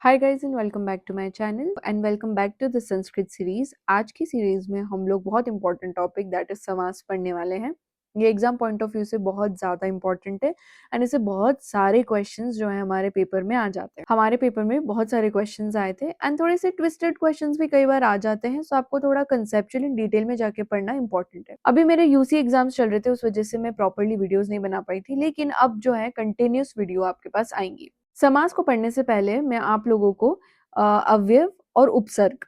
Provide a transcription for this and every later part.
Hi guys and welcome back to my channel and welcome back to the Sanskrit series. आज की series में हम लोग बहुत इंपॉर्टेंट टॉपिक दैट इज समास पढ़ने वाले हैं। ये एग्जाम पॉइंट ऑफ व्यू से बहुत ज्यादा इंपॉर्टेंट है एंड इससे बहुत सारे क्वेश्चंस जो है हमारे पेपर में आ जाते हैं। हमारे पेपर में बहुत सारे क्वेश्चंस आए थे एंड थोड़े से ट्विस्टेड क्वेश्चंस भी कई बार आ जाते हैं, सो आपको थोड़ा कंसेप्चुअल इन डिटेल में जाके पढ़ना इंपॉर्टेंट है। अभी मेरे यूसी एग्जाम्स चल रहे थे, उस वजह से मैं प्रॉपरली वीडियोज नहीं बना पाई थी, लेकिन अब जो है कंटिन्यूस वीडियो आपके पास आएंगी। समास को पढ़ने से पहले मैं आप लोगों को अवयव और उपसर्ग,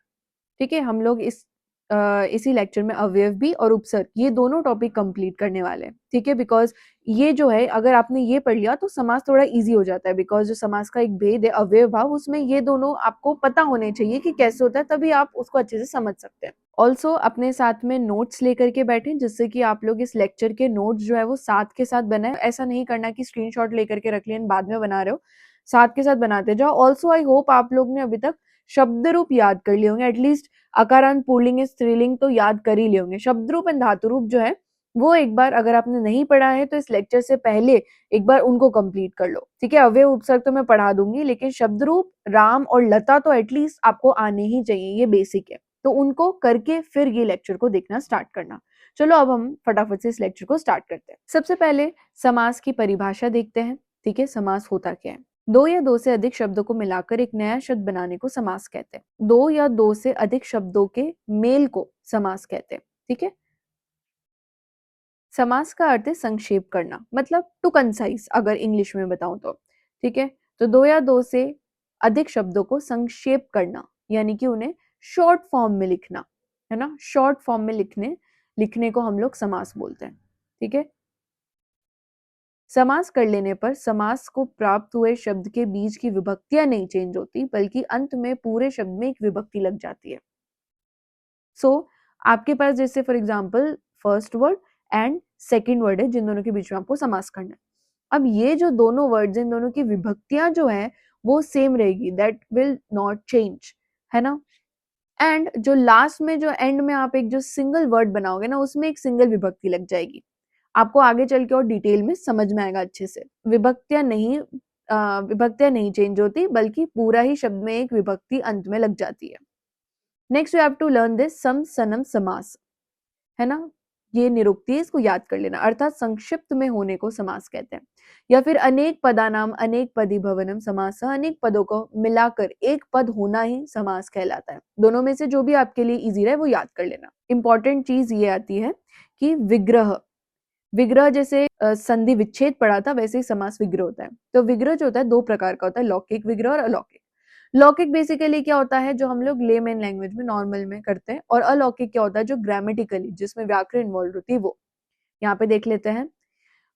ठीक है, हम लोग इसी लेक्चर में अवयव भी और उपसर्ग ये दोनों टॉपिक कंप्लीट करने वाले हैं, ठीक है। बिकॉज ये जो है अगर आपने ये पढ़ लिया तो समास थोड़ा इजी हो जाता है, बिकॉज जो समास का एक भेद है अवयव भाव, उसमें ये दोनों आपको पता होने चाहिए कि कैसे होता है, तभी आप उसको अच्छे से समझ सकते हैं। ऑल्सो अपने साथ में नोट्स लेकर के बैठे, जिससे कि आप लोग इस लेक्चर के नोट्स जो है वो साथ के साथ बनाए। ऐसा नहीं करना कि स्क्रीनशॉट लेकर के रख लिया बाद में बना रहे हो, साथ के साथ बनाते जाओ। ऑल्सो आई होप आप लोग ने अभी तक शब्द रूप याद कर लिए होंगे, एटलीस्ट अकारांत, पुल्लिंग, स्त्रीलिंग तो याद कर ही लिए होंगे। शब्द रूप एंड धातु रूप जो है वो एक बार अगर आपने नहीं पढ़ा है तो इस लेक्चर से पहले एक बार उनको कंप्लीट कर लो, ठीक है। अवयव उपसर्ग तो मैं पढ़ा दूंगी, लेकिन शब्द रूप, राम और लता तो एटलीस्ट आपको आने ही चाहिए, ये बेसिक है। तो उनको करके फिर ये लेक्चर को देखना स्टार्ट करना। चलो अब हम फटाफट से इस लेक्चर को स्टार्ट करते हैं। सबसे पहले समास की परिभाषा देखते हैं, ठीक है। समास होता क्या है? दो या दो से अधिक शब्दों को मिलाकर एक नया शब्द बनाने को समास कहते हैं। दो या दो से अधिक शब्दों के मेल को समास कहते हैं, ठीक है। समास का अर्थ है संक्षेप करना, मतलब टू कंसाइज अगर इंग्लिश में बताऊं तो, ठीक है। तो दो या दो से अधिक शब्दों को संक्षेप करना यानी कि उन्हें शॉर्ट फॉर्म में लिखना, है ना। शॉर्ट फॉर्म में लिखने को हम लोग समास बोलते हैं, ठीक है। समास कर लेने पर समास को प्राप्त हुए शब्द के बीच की विभक्तियां नहीं चेंज होती, बल्कि अंत में पूरे शब्द में एक विभक्ति लग जाती है। आपके पास जैसे for example first word and second word है, जिन दोनों के बीच में आपको समास करना है। अब ये जो दोनों वर्ड्स, इन दोनों की विभक्तियां जो है वो सेम रहेगी, दैट विल नॉट चेंज, है ना। एंड जो लास्ट में, जो एंड में आप एक जो सिंगल वर्ड बनाओगे ना, उसमें एक सिंगल विभक्ति लग जाएगी। आपको आगे चल के और डिटेल में समझ में आएगा अच्छे से। विभक्तियां नहीं चेंज होती, बल्कि पूरा ही शब्द में एक विभक्ति अंत में लग जाती है। Next you have to learn this सम सनम समास, है ना। ये निरुक्ति है, इसको याद कर लेना, अर्थात संक्षिप्त में होने को समास कहते हैं। या फिर अनेक पदानाम अनेक पदी भवनम समास, अनेक पदों को मिलाकर एक पद होना ही समास कहलाता है। दोनों में से जो भी आपके लिए इजी रहे वो याद कर लेना। इंपॉर्टेंट चीज ये आती है कि विग्रह, विग्रह जैसे संधि विच्छेद पढ़ा था, वैसे ही समास विग्रह होता है। तो विग्रह जो होता है दो प्रकार का होता है, लौकिक विग्रह और अलौकिक। लौकिक बेसिकली क्या होता है, जो हम लोग लेमैन लैंग्वेज में नॉर्मल में करते हैं, और अलौकिक क्या होता है, जो ग्रामेटिकली, जिसमें व्याकरण इन्वॉल्व होती है वो। यहाँ पे देख लेते हैं।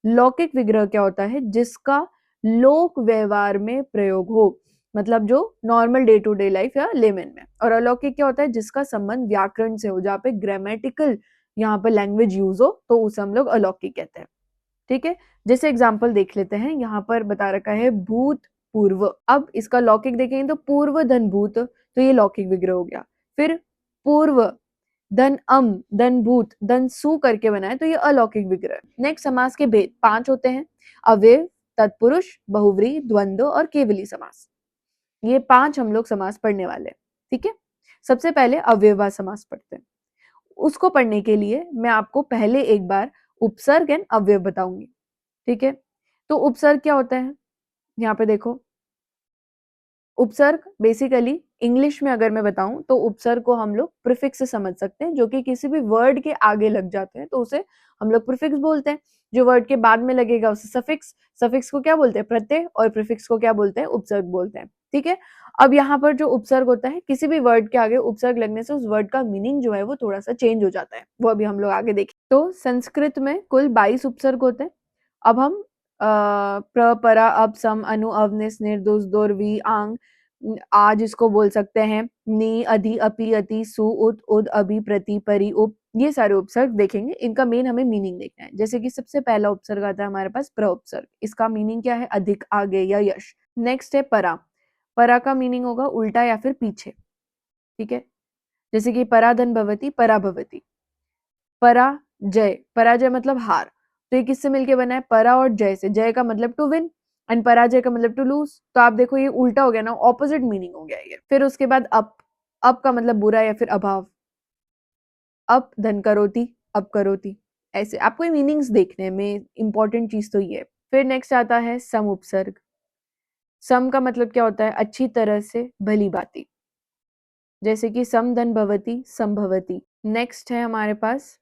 लौकिक विग्रह क्या होता है, जिसका लोक व्यवहार में प्रयोग हो, मतलब जो normal day to day life या लेमैन में। और अलौकिक क्या होता है, जिसका संबंध व्याकरण से हो, जहाँ पे ग्रामेटिकल यहाँ पे लैंग्वेज यूज हो, तो उसे हम लोग अलौकिक कहते हैं, ठीक है। जैसे एग्जाम्पल देख लेते हैं, यहाँ पर बता रखा है भूत पूर्व। अब इसका लौकिक देखेंगे तो पूर्व धन भूत, तो ये लौकिक विग्रह हो गया। फिर पूर्व धन धन भूत धन सु करके बनाए, तो ये अलौकिक विग्रह। नेक्स्ट समास के भेद 5 होते हैं, अव्यय, तत्पुरुष, बहुव्रीहि, द्वंद्व और केवली समास। ये 5 हम लोग समास पढ़ने वाले हैं, ठीक है। सबसे पहले अव्ययवाची समास पढ़ते हैं। उसको पढ़ने के लिए मैं आपको पहले एक बार उपसर्ग एंड अव्यय बताऊंगी, ठीक है। तो उपसर्ग क्या होता है, यहाँ पे देखो। उपसर्ग बेसिकली इंग्लिश में अगर मैं बताऊं तो उपसर्ग को हम लोग प्रीफिक्स से समझ सकते हैं, जो कि किसी भी वर्ड के आगे लग जाते हैं तो उसे हम लोग प्रीफिक्स बोलते हैं। जो वर्ड के बाद में लगेगा उसे सफिक्स, सफिक्स को क्या बोलते हैं, प्रत्यय, और प्रीफिक्स को क्या बोलते हैं, उपसर्ग बोलते हैं, ठीक है। अब यहाँ पर जो उपसर्ग होता है, किसी भी वर्ड के आगे उपसर्ग लगने से उस वर्ड का मीनिंग जो है वो थोड़ा सा चेंज हो जाता है, वो अभी हम लोग आगे देखें। तो संस्कृत में कुल 22 उपसर्ग होते हैं। अब हम प्र, परा, अब, सम, अनु, अवनिस, निर्दोष, दोर, वी, आंग, आज इसको बोल सकते हैं नी, अधि, अपि, अति, सु, उत, उद, अभि, प्रति, परि, उप। ये सारे उपसर्ग देखेंगे, इनका मेन हमें मीनिंग देखना है। जैसे कि सबसे पहला उपसर्ग आता है हमारे पास प्र उपसर्ग, इसका मीनिंग क्या है, अधिक, आगे या यश। नेक्स्ट है परा, परा का मीनिंग होगा उल्टा या फिर पीछे, ठीक है। जैसे कि पराधन भवती, पराभवती। पराजय, पराजय मतलब हार, तो ये किससे मिलके बना है, परा और जय से। जय का मतलब टू विन, एंड पराजय का मतलब टू लूज। तो आप देखो ये उल्टा हो गया ना, ऑपोजिट मीनिंग हो गया ये। फिर उसके बाद अप का मतलब बुरा या फिर अभाव। अप धन करोति, अप करोति, ऐसे आपको ये मीनिंग्स देखने में, इंपॉर्टेंट चीज तो ये है। फिर नेक्स्ट आता है सम उपसर्ग। सम का मतलब क्या होता है? अच्छी तरह से, भली भांति, जैसे कि सम धन भवति, संभवति। नेक्स्ट है हमारे पास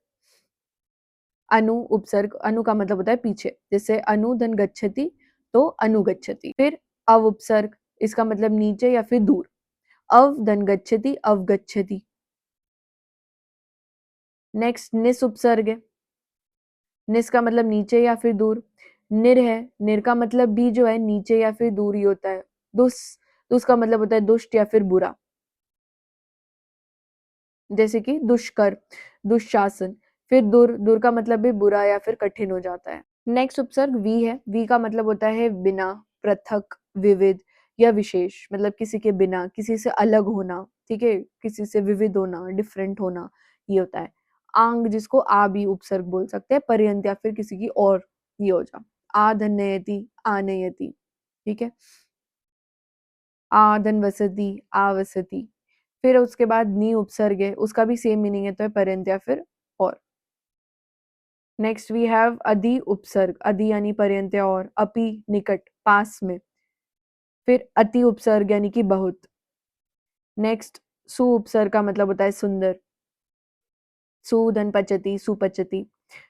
अनु उपसर्ग। अनु का मतलब होता है पीछे, जैसे अनु धन गच्छति तो अनुगच्छति। फिर अव उपसर्ग, इसका मतलब नीचे या फिर दूर। अव धन गच्छति, अवगच्छति। नेक्स्ट निस उपसर्ग है। निस का मतलब नीचे या फिर दूर। निर है, निर का मतलब भी जो है नीचे या फिर दूर ही होता है। दुस, दुस का मतलब होता है दुष्ट या फिर बुरा, जैसे कि दुष्कर, दुशासन। फिर दूर, दूर का मतलब भी बुरा या फिर कठिन हो जाता है। नेक्स्ट उपसर्ग वी है। वी का मतलब होता है बिना, पृथक, विविध या विशेष, मतलब किसी के बिना, किसी से अलग होना, ठीक है, किसी से विविध होना, डिफरेंट होना, ये होता है। आंग, जिसको आ भी उपसर्ग बोल सकते हैं, पर्यंत या फिर किसी की और, ये हो जा। आधन्ययति, आनयति, ठीक है। आधन वसति, आवसति। फिर उसके बाद नी उपसर्ग है, उसका भी सेम मीनिंग है, तो है पर्यंत या फिर और। नेक्स्ट वी हैव अधि उपसर्ग। अधि यानी पर्यंत या और, अपि निकट, पास में। फिर अति उपसर्ग यानी कि बहुत। नेक्स्ट सु उपसर्ग का मतलब होता है सुंदर। सुधन पचति, सुपचति,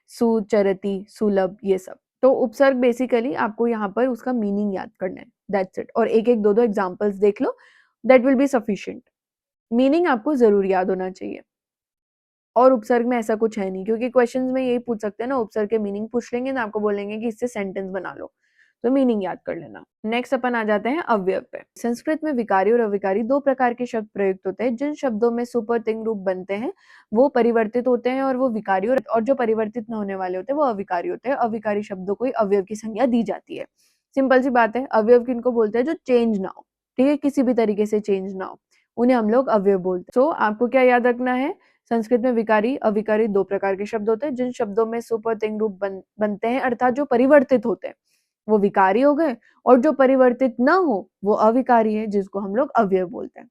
सुचरति, सुलभ, ये सब। तो उपसर्ग बेसिकली आपको यहाँ पर उसका मीनिंग याद करना है, दैट्स इट। और एक एक दो दो एग्जाम्पल्स देख लो, that will be sufficient. Meaning आपको जरूर याद होना चाहिए। और उपसर्ग में ऐसा कुछ है नहीं, क्योंकि क्वेश्चंस में यही पूछ सकते हैं ना, उपसर्ग के मीनिंग पूछ लेंगे ना, आपको बोलेंगे कि इससे सेंटेंस बना लो, तो मीनिंग याद कर लेना। नेक्स्ट अपन आ जाते हैं अवयव पे। संस्कृत में विकारी और अविकारी दो प्रकार के शब्द प्रयुक्त होते हैं। जिन शब्दों में सुपर तिंग रूप बनते हैं वो परिवर्तित होते हैं और वो विकारी, और जो परिवर्तित न होने वाले होते हैं वो अविकारी होते हैं। अविकारी शब्दों को अवयव की संज्ञा दी जाती है। सिंपल सी बात है, अवयव किनको बोलते हैं? जो चेंज ना हो, ठीक है, किसी भी तरीके से चेंज ना हो, उन्हें हम लोग अवयव बोलते हैं। तो आपको क्या याद रखना है? संस्कृत में विकारी अविकारी दो प्रकार के शब्द होते हैं। जिन शब्दों में सुपर तिंग रूप बनते हैं, अर्थात जो परिवर्तित होते हैं, वो विकारी हो गए, और जो परिवर्तित ना हो वो अविकारी है, जिसको हम लोग अवयव बोलते हैं,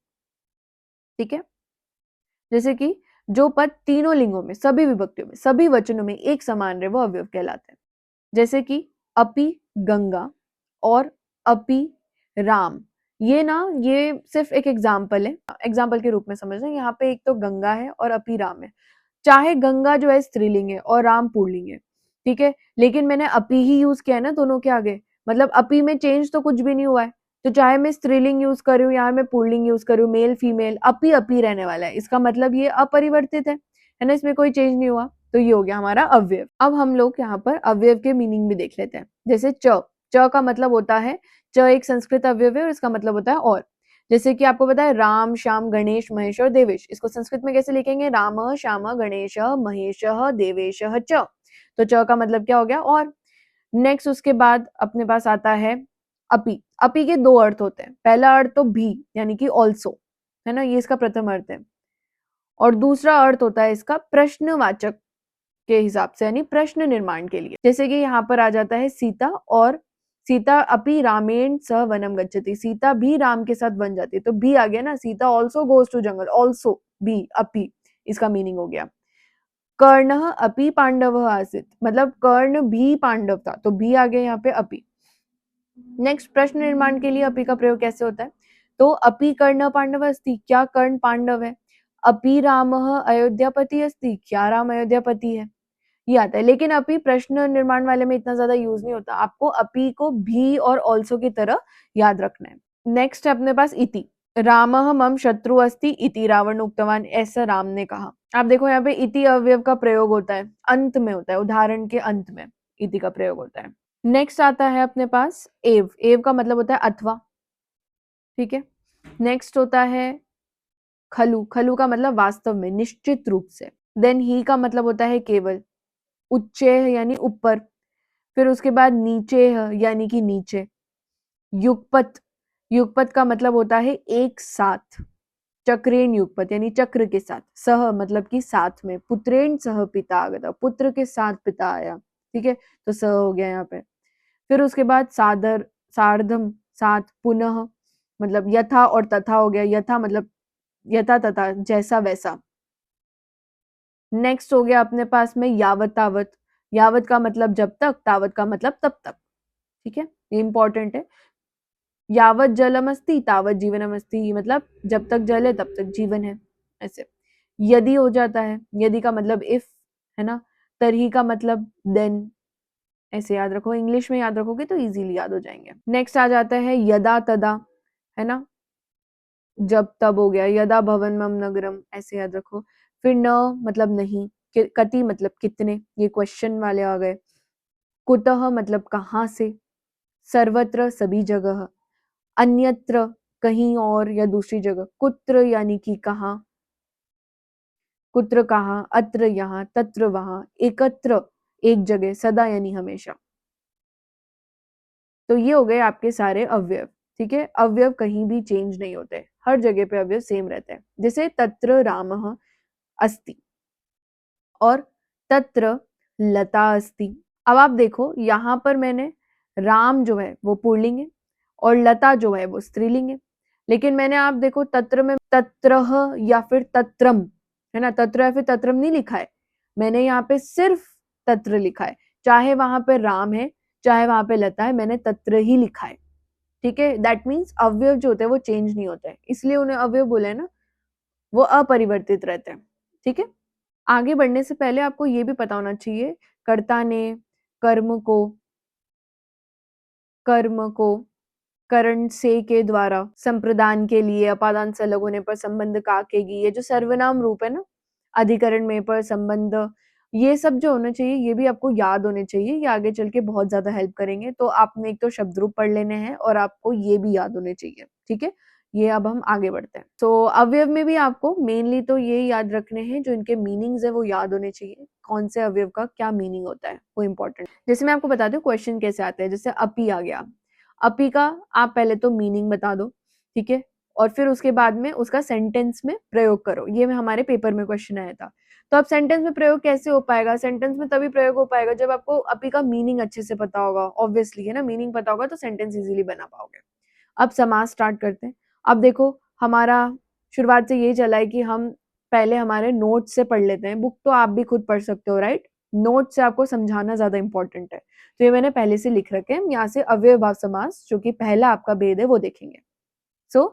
ठीक है। जैसे कि जो पद तीनों लिंगों में, सभी विभक्तियों में, सभी वचनों में एक समान रहे, वो अवयव कहलाते हैं। जैसे कि अपि गंगा और अपि राम। ये ना, ये सिर्फ एक एग्जाम्पल है, एग्जाम्पल के रूप में समझना। यहाँ पे एक तो गंगा है और अपि राम है। चाहे गंगा जो है स्त्रीलिंग है और राम पुल्लिंग है, ठीक है, लेकिन मैंने अपी ही यूज किया है ना दोनों के आगे, मतलब अपी में चेंज तो कुछ भी नहीं हुआ है। तो चाहे मैं स्त्रीलिंग यूज कर रही हूँ, यहाँ मैं पुल्लिंग यूज कर रही हूँ, मेल फीमेल, अपी रहने वाला है, इसका मतलब ये अपरिवर्तित है ना, इसमें कोई चेंज नहीं हुआ। तो ये हो गया हमारा अवयव। अब हम लोग यहाँ पर अवयव के मीनिंग भी देख लेते हैं। जैसे च, च का मतलब होता है, च एक संस्कृत अवयव है और इसका मतलब होता है और। जैसे कि आपको पता है राम, श्याम, गणेश, महेश और देवेश, इसको संस्कृत में कैसे लिखेंगे? राम श्याम गणेश महेश देवेश च। तो च का मतलब क्या हो गया? और। नेक्स्ट उसके बाद अपने पास आता है अपि। अपि के दो अर्थ होते हैं। पहला अर्थ तो भी यानी कि ऑल्सो, है ना, ये इसका प्रथम अर्थ है। और दूसरा अर्थ होता है इसका प्रश्नवाचक के हिसाब से, यानी प्रश्न निर्माण के लिए। जैसे कि यहाँ पर आ जाता है सीता, और सीता अपि रामेण सह वनम गच्छति, सीता भी राम के साथ वन जाती है। तो भी आ गया ना, Sita also goes to jungle, also भी, अपि, इसका मीनिंग हो गया। कर्ण अपि पांडव आसित, मतलब कर्ण भी पांडव था, तो भी आ गया यहाँ पे अपि। नेक्स्ट प्रश्न निर्माण के लिए अपि का प्रयोग कैसे होता है? तो अपि कर्ण पांडव अस्ति, क्या कर्ण पांडव है? अपि राम अयोध्यापति अस्ति, क्या राम अयोध्यापति है? ये आता है। लेकिन अपि प्रश्न निर्माण वाले में इतना ज्यादा यूज नहीं होता, आपको अपि को भी और ऑल्सो की तरह याद रखना है। नेक्स्ट है अपने पास इति। रामः मम शत्रु अस्ति इति रावण उक्तवान, ऐसा राम ने कहा। आप देखो यहाँ पे इति अवयव का प्रयोग होता है, अंत में होता है, उदाहरण के अंत में इति का प्रयोग होता है। नेक्स्ट आता है अपने पास एव। एव का मतलब होता है अथवा, ठीक है। नेक्स्ट होता है खलु। खलु का मतलब वास्तव में, निश्चित रूप से। देन ही का मतलब होता है केवल, उच्चे यानी ऊपर। फिर उसके बाद नीचे यानी कि नीचे। युगपत, युगपत का मतलब होता है एक साथ। चक्रेण युगपत यानी चक्र के साथ। सह मतलब कि साथ में। पुत्रेण सह पिता आगता, पुत्र के साथ पिता आया, ठीक है, तो सह हो गया यहाँ पे। फिर उसके बाद सादर, सार्धम साथ, पुनः मतलब यथा और तथा हो गया, यथा मतलब यथा तथा जैसा वैसा। नेक्स्ट हो गया अपने पास में यावत तावत, यावत का मतलब जब तक, तावत का मतलब तब तक, ठीक है, ये इंपॉर्टेंट है। यावत जलमस्ति तावत जीवनमस्ति, मतलब जब तक जल है तब तक जीवन है, ऐसे। यदि हो जाता है, यदि का मतलब इफ, है ना, तरही का मतलब देन, ऐसे याद रखो, इंग्लिश में याद रखोगे तो इजीली याद हो जाएंगे। नेक्स्ट आ जाता है यदा तदा, है ना, जब तब हो गया, यदा भवन मम नगरम, ऐसे याद रखो। फिर न मतलब नहीं, कति मतलब कितने, ये क्वेश्चन वाले आ गए। कुतः मतलब कहाँ से, सर्वत्र सभी जगह, अन्यत्र कहीं और या दूसरी जगह, कुत्र यानी कि कहाँ, कुत्र कहाँ, अत्र यहाँ, तत्र वहां, एकत्र एक जगह, सदा यानी हमेशा। तो ये हो गए आपके सारे अवयव, ठीक है। अवयव कहीं भी चेंज नहीं होते, हर जगह पे अवयव सेम रहते हैं। जैसे तत्र रामः अस्ति और तत्र लता अस्ति। अब आप देखो यहाँ पर मैंने राम जो है वो पुल्लिंग है और लता जो है वो स्त्रीलिंग है, लेकिन मैंने आप देखो तत्र में तत्रह या फिर तत्रम, है ना, तत्र या फिर तत्रम नहीं लिखा है, मैंने यहाँ पे सिर्फ तत्र लिखा है। चाहे वहां पे राम है चाहे वहां पे लता है, मैंने तत्र ही लिखा है, ठीक है। दैट मीन्स अवयव जो होते हैं वो चेंज नहीं होते हैं, इसलिए उन्हें अवयव बोले ना, वो अपरिवर्तित रहते हैं, ठीक है। आगे बढ़ने से पहले आपको ये भी पता होना चाहिए, कर्ता ने कर्म को, कर्म को करण से के द्वारा, संप्रदान के लिए, अपादान से अलग होने पर, संबंध का के गी, ये जो सर्वनाम रूप है ना, अधिकरण में पर, संबंध, ये सब जो होने चाहिए ये भी आपको याद होने चाहिए, ये आगे चल के बहुत ज्यादा हेल्प करेंगे। तो आपने एक तो शब्द रूप पढ़ लेने हैं और आपको ये भी याद होने चाहिए, ठीक है। ये अब हम आगे बढ़ते हैं। तो अवयव में भी आपको मेनली तो ये याद रखने हैं, जो इनके मीनिंग्स है वो याद होने चाहिए, कौन से अवयव का क्या मीनिंग होता है वो इंपॉर्टेंट। जैसे मैं आपको बताती हूँ क्वेश्चन कैसे आते हैं, जैसे अपी आ गया, अपी का आप पहले तो मीनिंग बता दो, ठीक है, और फिर उसके बाद में उसका सेंटेंस में प्रयोग करो। ये हमारे पेपर में क्वेश्चन आया था। तो अब सेंटेंस में प्रयोग कैसे हो पाएगा, सेंटेंस में तभी प्रयोग हो पाएगा जब आपको अपी का मीनिंग अच्छे से पता होगा, ऑब्वियसली, है ना, मीनिंग पता होगा तो सेंटेंस इजीली बना पाओगे। अब समास स्टार्ट करते हैं। अब देखो हमारा शुरुआत से यही चला है कि हम पहले हमारे नोट से पढ़ लेते हैं, बुक तो आप भी खुद पढ़ सकते हो, राइट, नोट से आपको समझाना ज्यादा इंपॉर्टेंट है, तो ये मैंने पहले से लिख रखे हैं। यहाँ से अव्यय भाव समास जो कि पहला आपका भेद है वो देखेंगे। सो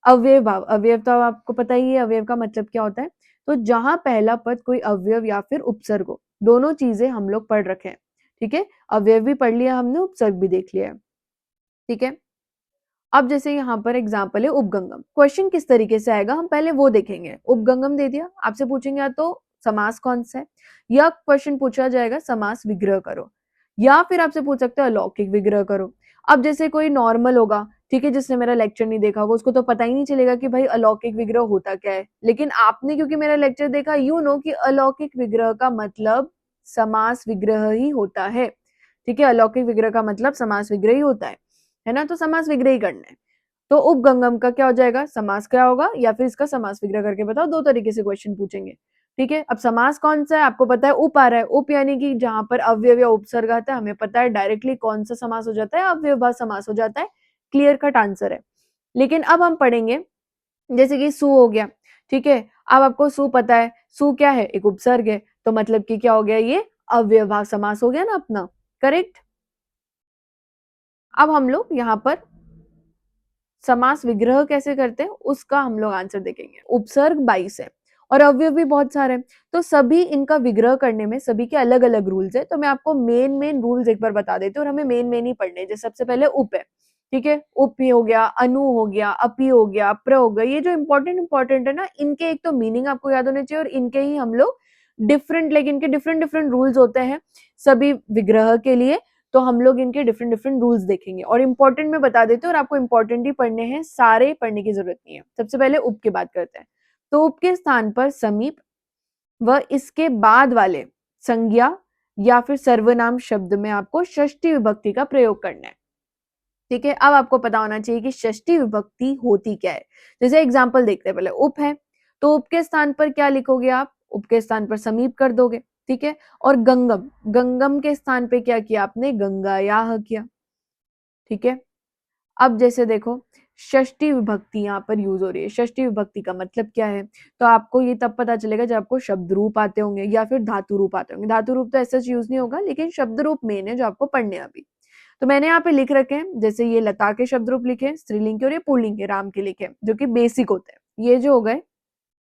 अव्यय भाव, अवयव तो आपको पता ही है अवयव का मतलब क्या होता है। तो जहां पहला पद कोई अवयव या फिर उपसर्ग हो, दोनों चीजें हम लोग पढ़ रखे हैं, ठीक है, अवयव भी पढ़ लिया हमने, उपसर्ग भी देख लिया है, ठीक है। अब जैसे यहाँ पर एग्जाम्पल है उपगंगम, क्वेश्चन किस तरीके से आएगा हम पहले वो देखेंगे। उपगंगम दे दिया, आपसे पूछेंगे या तो समास कौन सा है, या क्वेश्चन पूछा जाएगा समास विग्रह करो, या फिर आपसे पूछ सकते हैं अलौकिक विग्रह करो। अब जैसे कोई नॉर्मल होगा, ठीक है, जिसने मेरा लेक्चर नहीं देखा होगा उसको तो पता ही नहीं चलेगा कि भाई अलौकिक विग्रह होता क्या है, लेकिन आपने क्योंकि मेरा लेक्चर देखा, यू नो कि अलौकिक विग्रह का मतलब समास विग्रह ही होता है, ठीक है, अलौकिक विग्रह का मतलब समास विग्रह ही होता है ना, तो समास विग्रह ही करना है। तो उपगंगम का क्या हो जाएगा, समास क्या होगा या फिर इसका समास विग्रह करके बताओ, दो तरीके से क्वेश्चन पूछेंगे, ठीक है। अब समास कौन सा है आपको पता है, उप आ रहा है, उप यानी कि जहां पर अव्यव या उपसर्ग आता है, हमें पता है डायरेक्टली कौन सा समास हो जाता है, अव्ययभाव समास हो जाता है, क्लियर कट आंसर है। लेकिन अब हम पढ़ेंगे जैसे कि सु हो गया, ठीक है, अब आपको सु पता है, सु क्या है, एक उपसर्ग है, तो मतलब कि क्या हो गया, ये अव्ययभाव समास हो गया ना अपना, करेक्ट। अब हम लोग यहाँ पर समास विग्रह कैसे करते हैं उसका हम लोग आंसर देखेंगे। उपसर्ग 22 है और अवयव भी बहुत सारे हैं, तो सभी इनका विग्रह करने में सभी के अलग अलग रूल्स है। तो मैं आपको मेन रूल्स एक बार बता देती हूँ और हमें मेन ही पढ़ने हैं। जैसे सबसे पहले उप है, ठीक है, उप हो गया, अनु हो गया, अपी हो गया, प्र हो गया, ये जो इंपॉर्टेंट है ना, इनके एक तो मीनिंग आपको याद होने चाहिए और इनके ही हम लोग डिफरेंट, लेकिन इनके डिफरेंट रूल्स होते हैं सभी विग्रह के लिए। तो हम लोग इनके डिफरेंट रूल्स देखेंगे और इंपॉर्टेंट में बता देते हैं, और आपको इंपॉर्टेंट ही पढ़ने हैं, सारे पढ़ने की जरूरत नहीं है। सबसे पहले उप की बात करते हैं। तो उप के स्थान पर समीप व इसके बाद वाले संज्ञा या फिर सर्वनाम शब्द में आपको षष्ठी विभक्ति का प्रयोग करना है, ठीक है। अब आपको पता होना चाहिए कि षष्ठी विभक्ति होती क्या है। जैसे एग्जाम्पल देखते हैं, पहले उप है तो उप के स्थान पर क्या लिखोगे आप, उप के स्थान पर समीप कर दोगे, ठीक है। और गंगम, गंगम के स्थान पे क्या किया आपने, गंगायाह किया, ठीक है। अब जैसे देखो षष्ठी विभक्ति यहाँ पर यूज हो रही है। षष्ठी विभक्ति का मतलब क्या है, तो आपको ये तब पता चलेगा जब आपको शब्द रूप आते होंगे या फिर धातु रूप आते होंगे। धातु रूप तो ऐसा यूज नहीं होगा, लेकिन शब्द रूप मेन है जो आपको पढ़ने हैं अभी। तो मैंने यहाँ पे लिख रखे हैं, जैसे ये लता के शब्द रूप लिखे स्त्रीलिंग के और ये पुल्लिंग के राम के लिखे, जो कि बेसिक होते हैं। ये जो हो गए,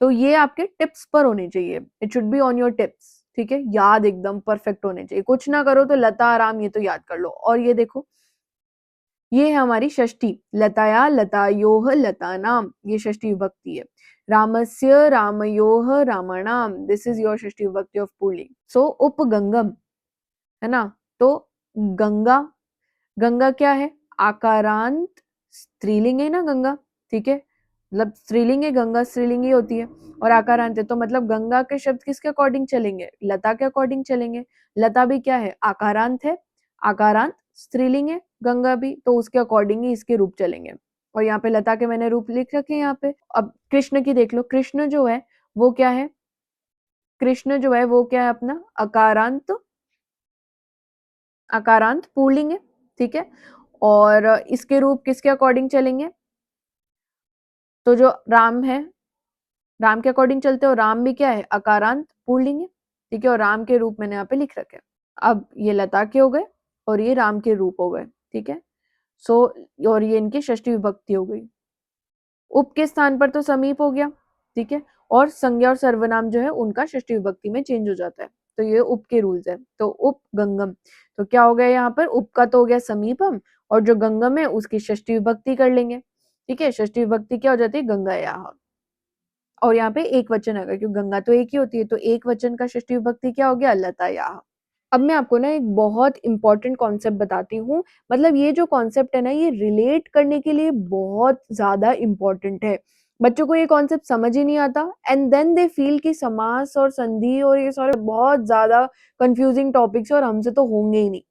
तो ये आपके टिप्स पर होने चाहिए। It should be on your tips, ठीक है, याद एकदम परफेक्ट होने चाहिए। कुछ ना करो तो लता राम ये तो याद कर लो। और ये देखो, ये है हमारी षष्ठी, लताया लतायोः लतानाम, ये षष्ठी विभक्ति है। रामस्य रामयोः रामाणाम, दिस इज योर षष्ठी विभक्ति ऑफ पुल्लिंग। सो उपगंगम, है ना, तो गंगा, गंगा क्या है, आकारांत स्त्रीलिंग है ना गंगा, ठीक है, मतलब स्त्रीलिंग है गंगा, स्त्रीलिंग ही होती है, और आकारांत है, तो मतलब गंगा के शब्द किसके अकॉर्डिंग चलेंगे, लता के अकॉर्डिंग चलेंगे। लता भी क्या है, आकारांत है, आकारांत स्त्रीलिंग है, गंगा भी, तो उसके अकॉर्डिंग ही इसके रूप चलेंगे। और यहाँ पे लता के मैंने रूप लिख रखे हैं यहाँ पे। अब कृष्ण की देख लो, कृष्ण जो है वो क्या है, कृष्ण जो है वो क्या है अपना, अकारांत, अकारांत पुल्लिंग है, ठीक है। और इसके रूप किसके अकॉर्डिंग चलेंगे, तो जो राम है, राम के अकॉर्डिंग चलते हो, राम भी क्या है, अकारांत पुल्लिंग है, ठीक है, और राम के रूप मैंने यहाँ पे लिख रखे हैं। अब ये लता के हो गए और ये राम के रूप हो गए, ठीक है। सो और ये इनकी षष्ठी विभक्ति हो गई। उप के स्थान पर तो समीप हो गया, ठीक है, और संज्ञा और सर्वनाम जो है उनका षष्ठी विभक्ति में चेंज हो जाता है, तो ये उप के रूल्स है। तो उप गंगम, तो क्या हो गया यहाँ पर, उप का तो हो गया समीपम, और जो गंगम है उसकी षष्ठी विभक्ति कर लेंगे, ठीक है। षष्ठी विभक्ति क्या हो जाती है, गंगायाः, और यहाँ पे एक वचन आएगा क्योंकि गंगा तो एक ही होती है, तो एक वचन का षष्ठी विभक्ति क्या हो गया, लतायाः। अब मैं आपको ना एक बहुत इंपॉर्टेंट कॉन्सेप्ट बताती हूँ, मतलब ये जो कॉन्सेप्ट है ना, ये रिलेट करने के लिए बहुत ज्यादा इंपॉर्टेंट है। बच्चों को ये कॉन्सेप्ट समझ ही नहीं आता, एंड देन दे फील कि समास और संधि और ये सारे बहुत ज्यादा कंफ्यूजिंग टॉपिक्स और हमसे तो होंगे ही नहीं।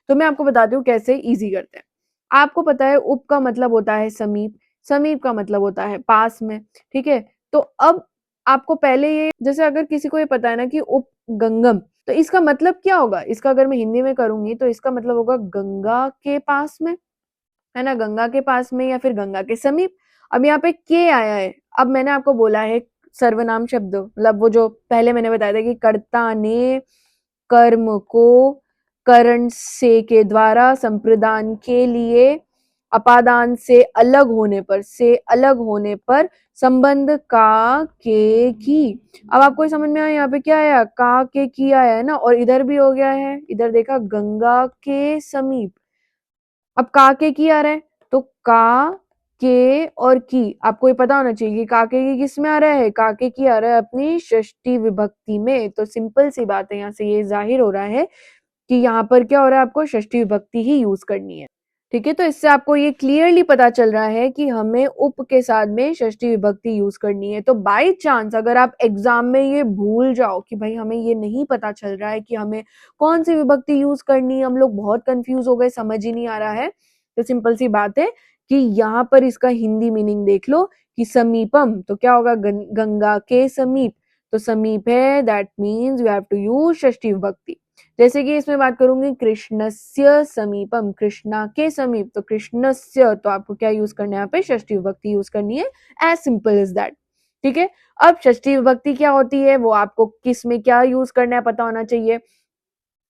तो मैं आपको बताती हूँ कैसे इजी करते हैं। आपको पता है उप का मतलब होता है समीप, समीप का मतलब होता है पास में, ठीक है। तो अब आपको पहले ये, जैसे अगर किसी को ये पता है ना कि उप गंगम, तो इसका मतलब क्या होगा, इसका अगर मैं हिंदी में करूंगी तो इसका मतलब होगा गंगा के पास में, है ना, गंगा के पास में या फिर गंगा के समीप। अब यहाँ पे के आया है, अब मैंने आपको बोला है सर्वनाम शब्द, मतलब वो जो पहले मैंने बताया था कि कर्ता ने कर्म को करण से के द्वारा संप्रदान के लिए अपादान से अलग होने पर संबंध का के की। अब आपको समझ में आया यहाँ पे क्या आया, का के की आया है ना, और इधर भी हो गया है, इधर देखा गंगा के समीप। अब का के की आ रहा है, तो का के और की आपको ये पता होना चाहिए कि का के की किस में आ रहा है, का के की आ रहा है अपनी षष्ठी विभक्ति में। तो सिंपल सी बात है, यहाँ से ये जाहिर हो रहा है कि यहाँ पर क्या हो रहा है, आपको षष्ठी विभक्ति ही यूज करनी है, ठीक है। तो इससे आपको ये क्लियरली पता चल रहा है कि हमें उप के साथ में षष्ठी विभक्ति यूज करनी है। तो बाय चांस अगर आप एग्जाम में ये भूल जाओ कि भाई हमें ये नहीं पता चल रहा है कि हमें कौन सी विभक्ति यूज करनी है, हम लोग बहुत कंफ्यूज हो गए, समझ ही नहीं आ रहा है, तो सिंपल सी बात है कि यहाँ पर इसका हिंदी मीनिंग देख लो कि समीपम, तो क्या होगा, गंगा के समीप, तो समीप है, that means you have to use षष्ठी विभक्ति। जैसे कि इसमें बात करूंगी कृष्णस्य समीपम, कृष्णा के समीप, तो कृष्णस्य, तो आपको क्या यूज करना है यहाँ पे, षष्ठी विभक्ति यूज करनी है, एज सिंपल एज दैट, ठीक है। अब षष्ठी विभक्ति क्या होती है वो आपको किस में क्या यूज करना है पता होना चाहिए।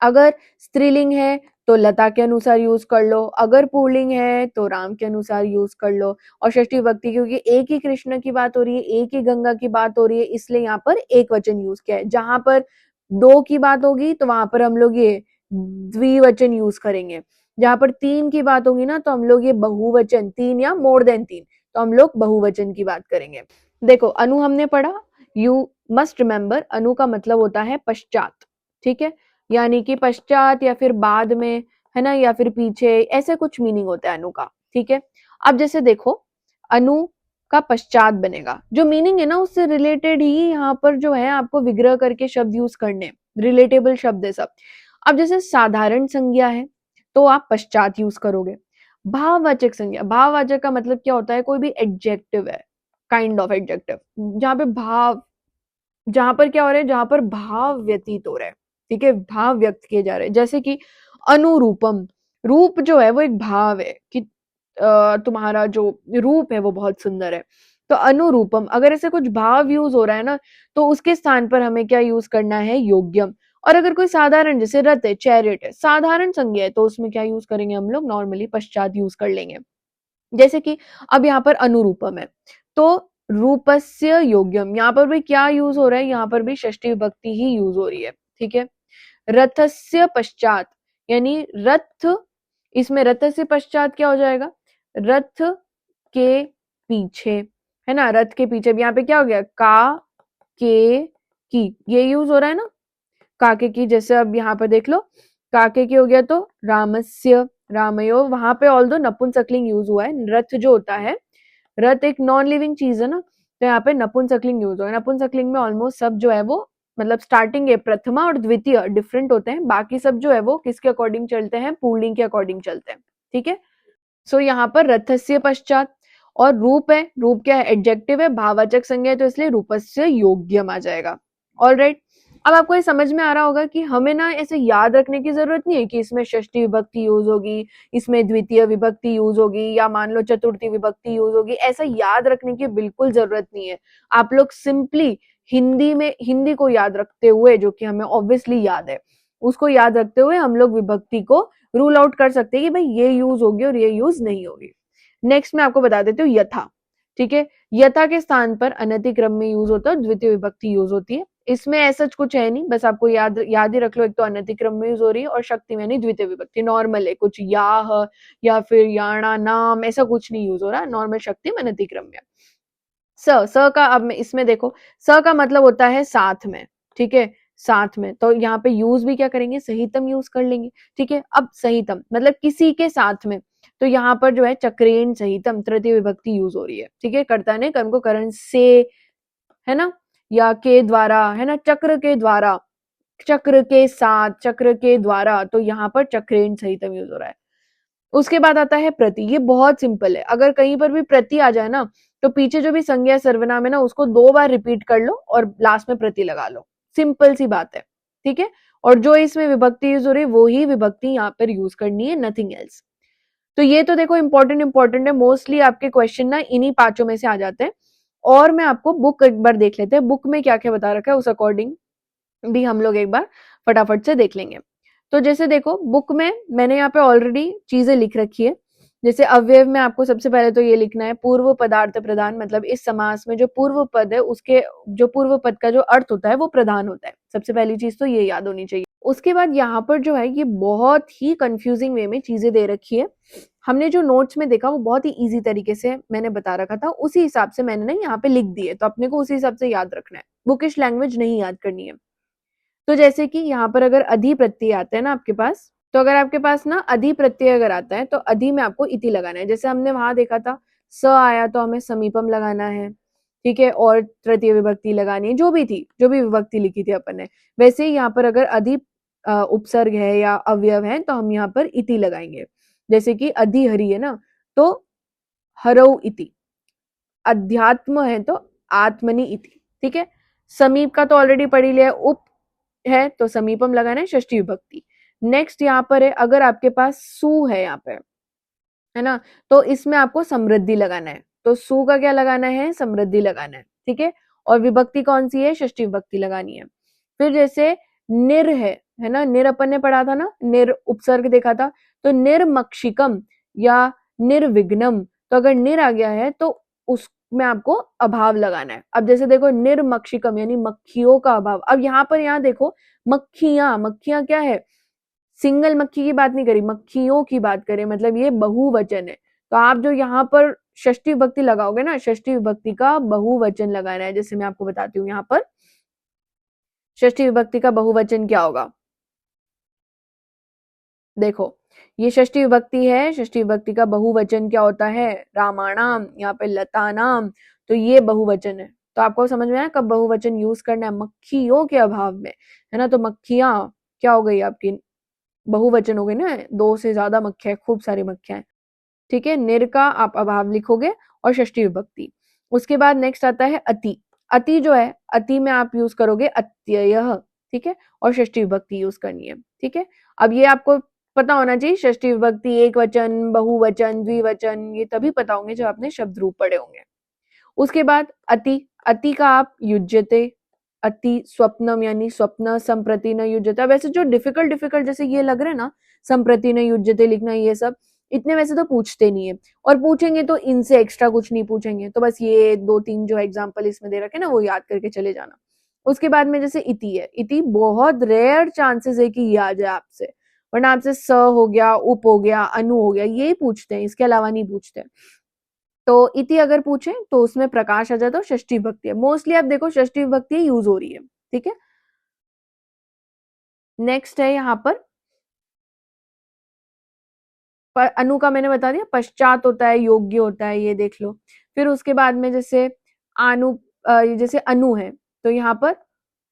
अगर स्त्रीलिंग है तो लता के अनुसार यूज कर लो, अगर पुल्लिंग है तो राम के अनुसार यूज कर लो। और षष्ठी विभक्ति क्योंकि एक ही कृष्ण की बात हो रही है, एक ही गंगा की बात हो रही है, इसलिए यहाँ पर एक वचन यूज किया है। जहां पर दो की बात होगी तो वहां पर हम लोग ये द्विवचन यूज करेंगे, जहां पर तीन की बात होगी ना तो हम लोग ये बहुवचन, तीन या मोर देन तीन, तो हम लोग बहुवचन की बात करेंगे। देखो अनु हमने पढ़ा, यू मस्ट रिमेंबर अनु का मतलब होता है पश्चात, ठीक है, यानी कि पश्चात या फिर बाद में, है ना, या फिर पीछे, ऐसे कुछ मीनिंग होता है अनु का, ठीक है। अब जैसे देखो अनु का पश्चात बनेगा, जो मीनिंग है ना उससे रिलेटेड ही यहाँ पर जो है आपको विग्रह करके शब्द यूज करने, रिलेटेबल शब्द है सब। अब जैसे साधारण संज्ञा है तो आप पश्चात यूज करोगे। भाववाचक संज्ञा, भाववाचक का मतलब क्या होता है, कोई भी एडजेक्टिव है, काइंड ऑफ एडजेक्टिव, जहां पे भाव, जहां पर क्या हो रहा है, जहां पर भाव व्यतीत हो रहा है, ठीक है, भाव व्यक्त किए जा रहे हैं। जैसे कि अनुरूपम, रूप जो है वो एक भाव है कि तुम्हारा जो रूप है वो बहुत सुंदर है। तो अनुरूपम, अगर ऐसे कुछ भाव यूज हो रहा है ना, तो उसके स्थान पर हमें क्या यूज करना है, योग्यम। और अगर कोई साधारण, जैसे रथ है, चैरिट है, साधारण संज्ञा है, तो उसमें क्या यूज करेंगे हम लोग, नॉर्मली पश्चात यूज कर लेंगे। जैसे कि अब यहाँ पर अनुरूपम है, तो रूपस्य योग्यम, यहाँ पर भी क्या यूज हो रहा है, यहाँ पर भी षष्ठी विभक्ति ही यूज हो रही है, ठीक है। रथस्य पश्चात, यानी रथ, इसमें रथस्य पश्चात क्या हो जाएगा, रथ के पीछे, है ना, रथ के पीछे। यहाँ पे क्या हो गया, का के की, ये यूज हो रहा है ना, काके की। जैसे अब यहाँ पर देख लो, काके की हो गया तो रामस्य, रामयो, वहां पे ऑल्दो नपुंसकलिंग यूज हुआ है। रथ जो होता है, रथ एक नॉन लिविंग चीज है ना, तो यहाँ पे नपुंसकलिंग यूज हुआ है। नपुंसकलिंग में ऑलमोस्ट सब जो है वो, मतलब स्टार्टिंग है, प्रथमा और द्वितीय डिफरेंट होते हैं, बाकी सब जो है वो किसके अकॉर्डिंग चलते हैं, पुल्लिंग के अकॉर्डिंग चलते हैं, ठीक है। सो यहाँ पर रथस्य पश्चात, और रूप है, रूप क्या है, एडजेक्टिव है, भाववाचक संज्ञा है, तो इसलिए रूपस्य योग्यम आ जाएगा। ऑलराइट, अब आपको ये समझ में आ रहा होगा कि हमें ना ऐसे याद रखने की जरूरत नहीं है कि इसमें षष्ठी विभक्ति यूज होगी, इसमें द्वितीय विभक्ति यूज होगी, या मान लो चतुर्थी विभक्ति यूज होगी, ऐसा याद रखने की बिल्कुल जरूरत नहीं है। आप लोग सिंपली हिंदी में, हिंदी को याद रखते हुए, जो कि हमें ऑब्वियसली याद है, उसको याद रखते हुए हम लोग विभक्ति को रूल आउट कर सकते हैं कि भाई ये यूज होगी और ये यूज नहीं होगी। नेक्स्ट मैं आपको बता देती हूँ यथा, ठीक है। यथा के स्थान पर अनतिक्रम में यूज होता है, द्वितीय विभक्ति यूज होती है। इसमें ऐसा कुछ है नहीं, बस आपको याद ही रख लो, एक तो अनतिक्रम में यूज हो रही है, और शक्ति में नहीं, द्वितीय विभक्ति नॉर्मल है, कुछ याह या फिर याणा नाम ऐसा कुछ नहीं यूज हो रहा, नॉर्मल शक्ति में अनतिक्रम में। स का, अब इसमें देखो, स का मतलब होता है साथ में, ठीक है, साथ में, तो यहाँ पे यूज भी क्या करेंगे, सहितम यूज कर लेंगे, ठीक है। अब सहितम मतलब किसी के साथ में, तो यहाँ पर जो है चक्रेण सहितम तृतीय विभक्ति यूज हो रही है, ठीक है। कर्ता ने कर्म को करण से, है ना, या के द्वारा, है ना, चक्र के द्वारा, चक्र के साथ, चक्र के द्वारा, तो यहाँ पर चक्रेण सहितम यूज हो रहा है। उसके बाद आता है प्रति, ये बहुत सिंपल है, अगर कहीं पर भी प्रति आ जाए ना, तो पीछे जो भी संज्ञा सर्वनाम है ना, उसको 2 बार रिपीट कर लो और लास्ट में प्रति लगा लो, सिंपल सी बात है, ठीक है। और जो इसमें विभक्ति यूज हो रही है वो ही विभक्ति यहाँ पर यूज करनी है, नथिंग एल्स। तो ये तो देखो इंपॉर्टेंट है, मोस्टली आपके क्वेश्चन ना इन्हीं पांचों में से आ जाते हैं। और मैं आपको बुक एक बार देख लेते हैं, बुक में क्या क्या बता रखा है, उस अकॉर्डिंग भी हम लोग एक बार फटाफट से देख लेंगे। तो जैसे देखो, बुक में मैंने यहाँ पे ऑलरेडी चीजें लिख रखी है। जैसे अवयव में आपको सबसे पहले तो ये लिखना है, पूर्व पदार्थ प्रधान, मतलब इस समास में जो पूर्व पद है, उसके जो पूर्व पद का जो अर्थ होता है वो प्रधान होता है। सबसे पहली चीज तो ये याद होनी चाहिए। उसके बाद यहाँ पर जो है, ये बहुत ही कंफ्यूजिंग वे में चीजें दे रखी है। हमने जो नोट्स में देखा वो बहुत ही इजी तरीके से मैंने बता रखा था, उसी हिसाब से मैंने ना यहाँ पे लिख दिए, तो अपने को उसी हिसाब से याद रखना है, बुकिश लैंग्वेज नहीं याद करनी है। तो जैसे कि यहाँ पर अगर अधि प्रत्यय आते हैं ना आपके पास, तो अगर आपके पास ना अधि प्रत्यय अगर आता है, तो अधि में आपको इति लगाना है। जैसे हमने वहां देखा था, स आया तो हमें समीपम लगाना है, ठीक है, और तृतीय विभक्ति लगानी है, जो भी थी, जो भी विभक्ति लिखी थी अपन ने। वैसे ही यहाँ पर अगर अधि उपसर्ग है या अवयव है, तो हम यहाँ पर इति लगाएंगे। जैसे कि अधि हरि है ना, तो हरौ इति। अध्यात्म है तो आत्मनि इति, ठीक है। समीप का तो ऑलरेडी पढ़ ही लिया, उप है तो समीपम लगाना है, षष्ठी विभक्ति। नेक्स्ट यहाँ पर है, अगर आपके पास सु है यहाँ पे, है ना, तो इसमें आपको समृद्धि लगाना है, तो सु का क्या लगाना है, समृद्धि लगाना है, ठीक है। और विभक्ति कौन सी है, षष्ठी विभक्ति लगानी है। फिर जैसे निर है ना, निर अपन ने पढ़ा था ना, निर उपसर्ग देखा था, तो निर्मक्षिकम या निर्विघ्नम, तो अगर निर आ गया है तो उसमें आपको अभाव लगाना है। अब जैसे देखो, निर्मक्षिकम यानी मक्खियों का अभाव। अब यहाँ पर यहाँ देखो, मक्खियां, मक्खियां क्या है, सिंगल मक्खी की बात नहीं करी, मक्खियों की बात करें, मतलब ये बहुवचन है। तो आप जो यहाँ पर षष्ठी विभक्ति लगाओगे ना, षष्ठी विभक्ति का बहुवचन लगाना है। जैसे मैं आपको बताती हूँ, यहाँ पर षष्ठी विभक्ति का बहुवचन क्या होगा, देखो ये षष्ठी विभक्ति है, षष्ठी विभक्ति का बहुवचन क्या होता है, रामाणाम, यहाँ पे लतानाम, तो ये बहुवचन है। तो आपको समझ में आया कब बहुवचन यूज करना है, मक्खियों के अभाव में, है ना। तो मक्खियां क्या हो गई आपकी, बहुवचन हो गई ना, 2 से ज्यादा मक्खियां, खूब सारी मक्खियां, ठीक है। निर का आप अभाव लिखोगे और षष्ठी विभक्ति। उसके बाद नेक्स्ट आता है अति। अति जो है, अति में आप यूज करोगे अत्यय, ठीक है, और षष्ठी विभक्ति यूज करनी है, ठीक है। अब ये आपको पता होना चाहिए षष्ठी विभक्ति, एक वचन, बहुवचन, द्विवचन, ये तभी पता होंगे जब आपने शब्द रूप पढ़े होंगे। उसके बाद अति, अति का आप युज्यते, अति स्वप्नम यानी स्वप्न संप्रति न युज्यते। वैसे जो डिफिकल्ट डिफिकल्ट जैसे ये लग रहे हैं ना, संप्रति न युज्यते लिखना, ये सब इतने वैसे तो पूछते नहीं है, और पूछेंगे तो इनसे एक्स्ट्रा कुछ नहीं पूछेंगे, तो बस ये 2-3 जो एग्जाम्पल इसमें दे रखे ना वो याद करके चले जाना। उसके बाद में जैसे इति है, इति बहुत रेयर चांसेस है कि ये आ जाए आपसे, वरना आपसे स हो गया, उप हो गया, अनु हो गया, ये पूछते हैं, इसके अलावा नहीं पूछते। तो इति अगर पूछे तो उसमें प्रकाश आ जाता है, षष्ठी विभक्ति है, मोस्टली आप देखो षष्ठी विभक्ति यूज हो रही है, ठीक है। नेक्स्ट है यहाँ पर अनु का मैंने बता दिया, पश्चात होता है, योग्य होता है, ये देख लो। फिर उसके बाद में जैसे आनु, जैसे अनु है तो यहाँ पर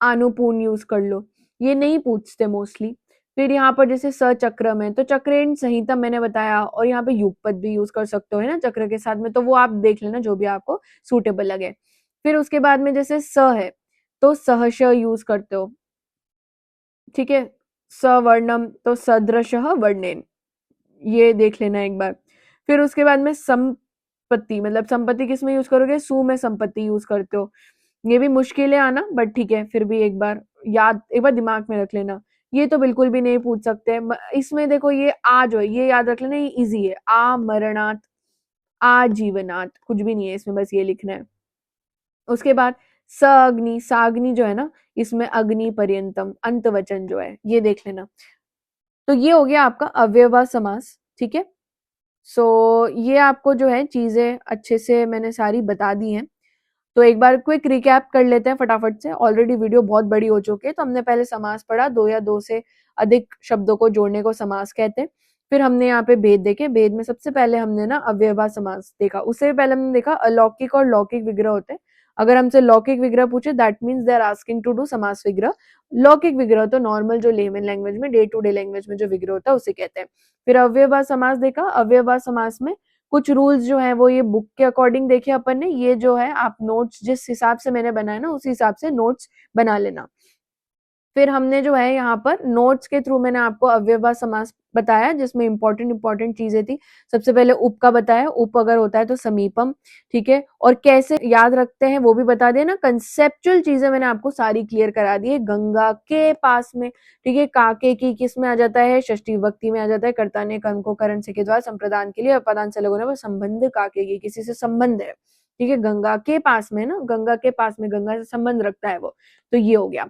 आनुपूर्ण यूज कर लो, ये नहीं पूछते मोस्टली। फिर यहाँ पर जैसे सचक्रम है तो चक्रेण संहिता मैंने बताया, और यहाँ पे युगपद भी यूज कर सकते हो है ना चक्र के साथ में, तो वो आप देख लेना जो भी आपको सूटेबल लगे। फिर उसके बाद में जैसे स है तो सहश यूज करते हो, ठीक है। सवर्णम तो सदृश वर्णेन, ये देख लेना एक बार। फिर उसके बाद में संपत्ति, मतलब संपत्ति किस में यूज करोगे, सु में संपत्ति यूज करते हो, ये भी मुश्किल है आना, बट ठीक है फिर भी एक बार याद, एक बार दिमाग में रख लेना। ये तो बिल्कुल भी नहीं पूछ सकते इसमें, देखो ये आ जो है ये याद रख लेना, ये इजी है, आ मरणात, आजीवनात, कुछ भी नहीं है इसमें, बस ये लिखना है। उसके बाद सअग्नि, साग्नि जो है ना, इसमें अग्नि पर्यंतम अंत वचन जो है ये देख लेना। तो ये हो गया आपका अव्ययभाव समास, ठीक है। सो ये आपको जो है चीजें अच्छे से मैंने सारी बता दी हैं। तो एक बार क्विक रिकैप कर लेते हैं फटाफट से, ऑलरेडी वीडियो बहुत बड़ी हो चुकी है। तो हमने पहले समास पढ़ा, 2 या 2 से अधिक शब्दों को जोड़ने को समास कहते हैं। फिर हमने यहाँ पे भेद देखे, भेद में सबसे पहले हमने ना अव्ययभाव समास देखा, उससे पहले हमने देखा अलौकिक और लौकिक विग्रह होते हैं। अगर हमसे लौकिक विग्रह पूछे that means they are asking to do समास विग्रह। लौकिक विग्रह तो नॉर्मल जो लेमन लैंग्वेज में, डे टू डे लैंग्वेज में जो विग्रह होता है उसे कहते हैं। फिर अव्ययभाव समास देखा, अव्ययभाव समास में कुछ रूल्स जो है वो ये बुक के अकॉर्डिंग देखे अपन ने, ये जो है आप नोट्स जिस हिसाब से मैंने बनाया ना उसी हिसाब से नोट्स बना लेना। फिर हमने जो है यहाँ पर नोट्स के थ्रू मैंने आपको अव्ययभाव समास बताया जिसमें इंपॉर्टेंट चीजें थी। सबसे पहले उप का बताया, उप अगर होता है तो समीपम, ठीक है। और कैसे याद रखते हैं वो भी बता दिया ना, कंसेप्चुअल चीजें मैंने आपको सारी क्लियर करा दी है। गंगा के पास में, ठीक है, काके की किस में आ जाता है, षष्ठी विभक्ति में आ जाता है, कर्ता ने कर्म को करण से के द्वारा संप्रदान के लिए अपदान से लगोने पर संबंध काके की, किसी से संबंध है, ठीक है। गंगा के पास में ना, गंगा के पास में, गंगा से संबंध रखता है वो, तो ये हो गया।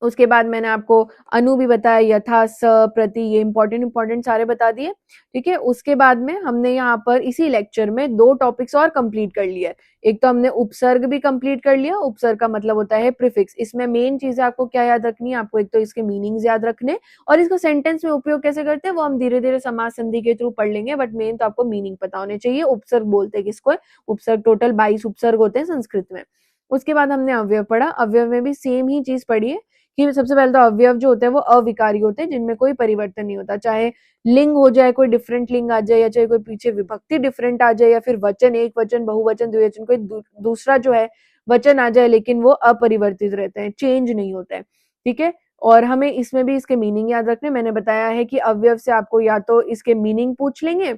उसके बाद मैंने आपको अनु भी बताया, यथा, स, प्रति, ये इंपॉर्टेंट सारे बता दिए, ठीक है। उसके बाद में हमने यहाँ पर इसी लेक्चर में 2 टॉपिक्स और कंप्लीट कर लिया। एक तो हमने उपसर्ग भी कंप्लीट कर लिया, उपसर्ग का मतलब होता है प्रीफिक्स। इसमें मेन चीज आपको क्या याद रखनी है, आपको एक तो इसके मीनिंग्स याद रखने, और इसको सेंटेंस में उपयोग कैसे करते हैं वो हम धीरे धीरे समास संधि के थ्रू पढ़ लेंगे, बट मेन तो आपको मीनिंग पता होने चाहिए। उपसर्ग बोलते हैं किसको, उपसर्ग टोटल 22 उपसर्ग होते हैं संस्कृत में। उसके बाद हमने अवयव पढ़ा, अवयव में भी सेम ही चीज पढ़ी है कि सबसे पहले तो अवयव जो होते हैं वो अविकारी होते हैं, जिनमें कोई परिवर्तन नहीं होता, चाहे लिंग हो जाए, कोई डिफरेंट लिंग आ जाए, या चाहे कोई पीछे विभक्ति डिफरेंट आ जाए, या फिर वचन, एक वचन, बहुवचन, द्विवचन, कोई दूसरा जो है वचन आ जाए, लेकिन वो अपरिवर्तित रहते हैं, चेंज नहीं होता है, ठीक है। और हमें इसमें भी इसके मीनिंग याद रखने, मैंने बताया है कि अवयव से आपको या तो इसके मीनिंग पूछ लेंगे,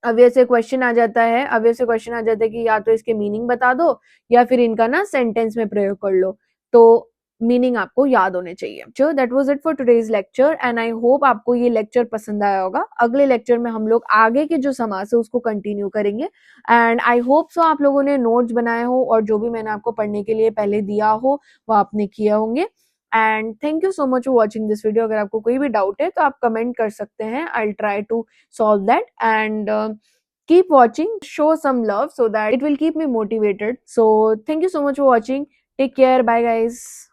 अवयव से क्वेश्चन आ जाता है, अवयव से क्वेश्चन आ जाता है कि या तो इसके मीनिंग बता दो या फिर इनका ना सेंटेंस में प्रयोग कर लो, तो मीनिंग आपको याद होने चाहिए। चलो that was it for today's lecture, and I hope आपको ये लेक्चर पसंद आया होगा। अगले लेक्चर में हम लोग आगे के जो समास है उसको कंटिन्यू करेंगे, एंड आई होप सो आप लोगों ने नोट्स बनाए हो और जो भी मैंने आपको पढ़ने के लिए पहले दिया हो वो आपने किया होंगे। And thank you so much for watching this video. अगर आपको कोई भी डाउट है तो आप कमेंट कर सकते हैं, I will try to solve that, and keep watching, show some love so that it will keep me motivated. So thank you so much for watching, take care, bye guys.